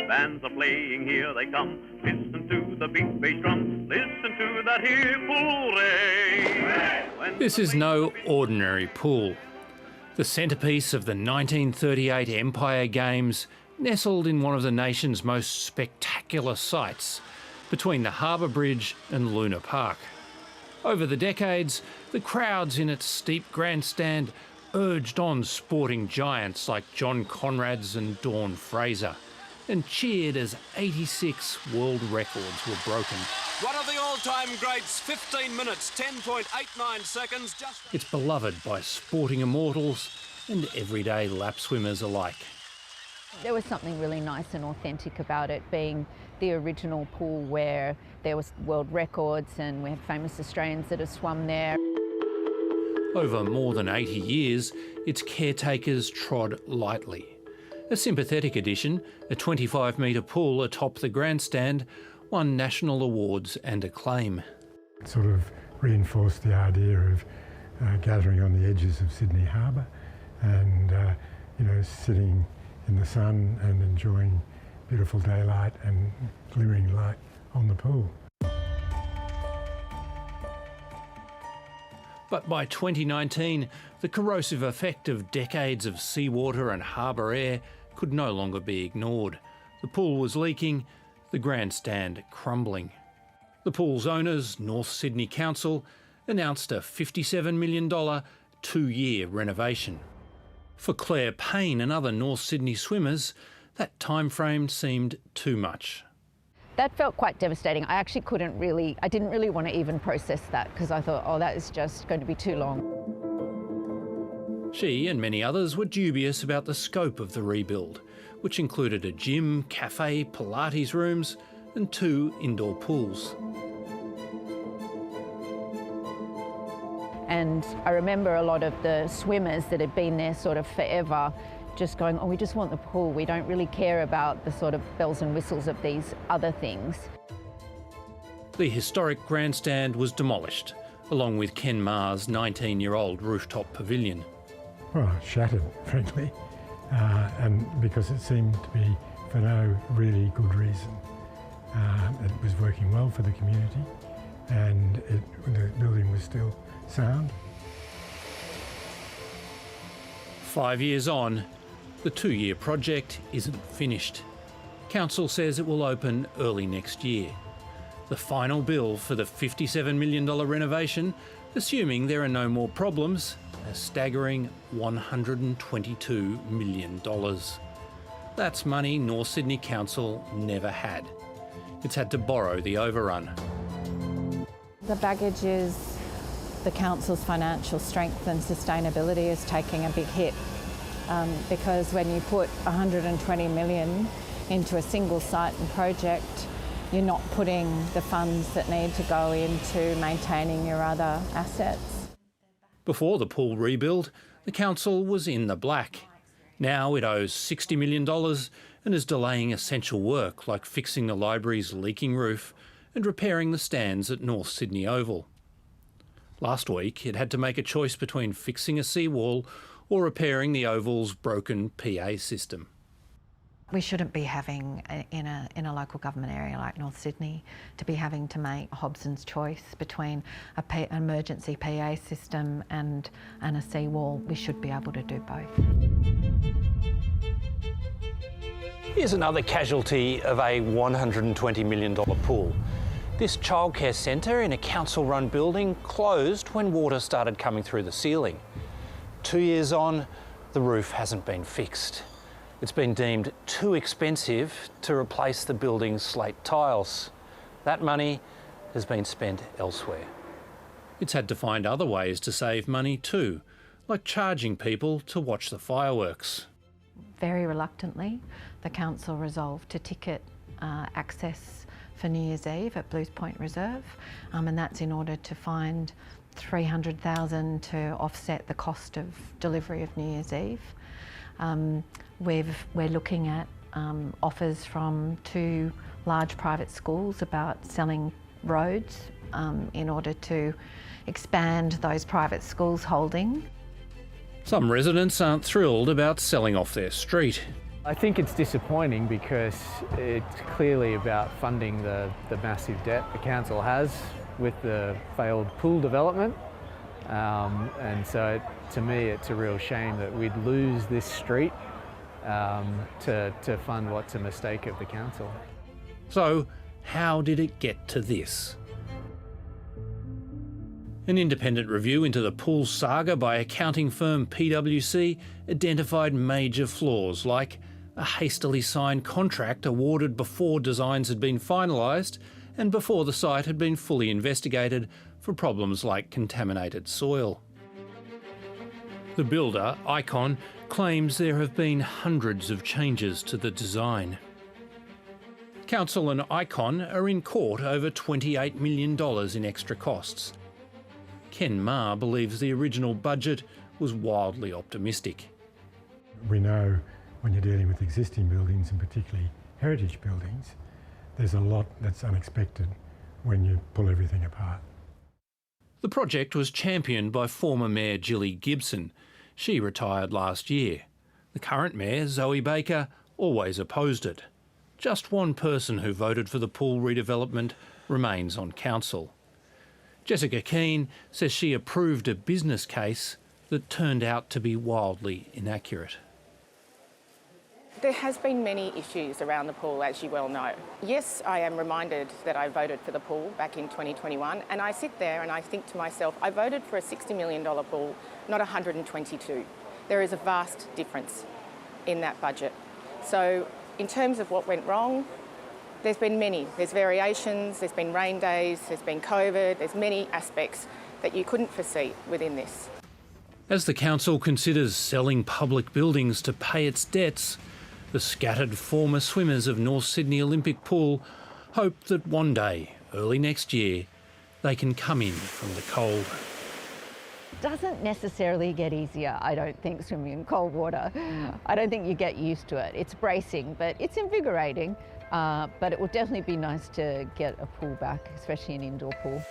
Bands are playing, here they come. Listen to the big bass drum. Listen to that here pool ray. This is no ordinary pool. The centrepiece of the 1938 Empire Games, nestled in one of the nation's most spectacular sites, between the Harbour Bridge and Luna Park. Over the decades, the crowds in its steep grandstand urged on sporting giants like John Conrad's and Dawn Fraser, and cheered as 86 world records were broken. One of the all-time greats, 15 minutes, 10.89 seconds. It's beloved by sporting immortals and everyday lap swimmers alike. There was something really nice and authentic about it, being the original pool where there was world records and we have famous Australians that have swum there. Over more than 80 years, its caretakers trod lightly. A sympathetic addition, a 25-metre pool atop the grandstand, won national awards and acclaim. It sort of reinforced the idea of gathering on the edges of Sydney Harbour and sitting in the sun and enjoying beautiful daylight and glimmering light on the pool. But by 2019, the corrosive effect of decades of seawater and harbour air could no longer be ignored. The pool was leaking, the grandstand crumbling. The pool's owners, North Sydney Council, announced a $57 million 2-year renovation. For Claire Payne and other North Sydney swimmers, that timeframe seemed too much. That felt quite devastating. I didn't really want to even process that because I thought, oh, that is just going to be too long. She and many others were dubious about the scope of the rebuild, which included a gym, cafe, Pilates rooms and 2 indoor pools. And I remember a lot of the swimmers that had been there sort of forever just going, oh, we just want the pool. We don't really care about the sort of bells and whistles of these other things. The historic grandstand was demolished, along with Ken Ma's 19-year-old rooftop pavilion. Well, shattered, frankly, and because it seemed to be for no really good reason. It was working well for the community and the building was still sound. 5 years on, the 2-year project isn't finished. Council says it will open early next year. The final bill for the $57 million renovation, assuming there are no more problems, a staggering $122 million. That's money North Sydney Council never had. It's had to borrow the overrun. The baggage is the council's financial strength and sustainability is taking a big hit. Because when you put $120 million into a single site and project, you're not putting the funds that need to go into maintaining your other assets. Before the pool rebuild, the council was in the black. Now it owes $60 million and is delaying essential work like fixing the library's leaking roof and repairing the stands at North Sydney Oval. Last week, it had to make a choice between fixing a seawall or repairing the Oval's broken PA system. We shouldn't be having, in a local government area like North Sydney, to be having to make Hobson's choice between an emergency PA system and a seawall. We should be able to do both. Here's another casualty of a $120 million pool. This childcare centre in a council-run building closed when water started coming through the ceiling. 2 years on, the roof hasn't been fixed. It's been deemed too expensive to replace the building's slate tiles. That money has been spent elsewhere. It's had to find other ways to save money too, like charging people to watch the fireworks. Very reluctantly, the council resolved to ticket access for New Year's Eve at Blues Point Reserve, and that's in order to find $300,000 to offset the cost of delivery of New Year's Eve. We're looking at offers from 2 large private schools about selling roads in order to expand those private schools' holding. Some residents aren't thrilled about selling off their street. I think it's disappointing because it's clearly about funding the massive debt the council has with the failed pool development. And so to me it's a real shame that we'd lose this street to fund what's a mistake of the council. So how did it get to this? An independent review into the pool saga by accounting firm PwC identified major flaws like a hastily signed contract awarded before designs had been finalised and before the site had been fully investigated for problems like contaminated soil. The builder, Icon, claims there have been hundreds of changes to the design. Council and Icon are in court over $28 million in extra costs. Ken Ma believes the original budget was wildly optimistic. We know when you're dealing with existing buildings, and particularly heritage buildings, there's a lot that's unexpected when you pull everything apart. The project was championed by former Mayor Gilly Gibson. She retired last year. The current Mayor, Zoe Baker, always opposed it. Just one person who voted for the pool redevelopment remains on council. Jessica Keane says she approved a business case that turned out to be wildly inaccurate. There has been many issues around the pool, as you well know. Yes, I am reminded that I voted for the pool back in 2021, and I sit there and I think to myself, I voted for a $60 million pool, not 122. There is a vast difference in that budget. So in terms of what went wrong, there's been many. There's variations, there's been rain days, there's been COVID, there's many aspects that you couldn't foresee within this. As the council considers selling public buildings to pay its debts, the scattered former swimmers of North Sydney Olympic Pool hope that one day, early next year, they can come in from the cold. Doesn't necessarily get easier, I don't think, swimming in cold water. I don't think you get used to it. It's bracing, but it's invigorating. But it will definitely be nice to get a pool back, especially an indoor pool.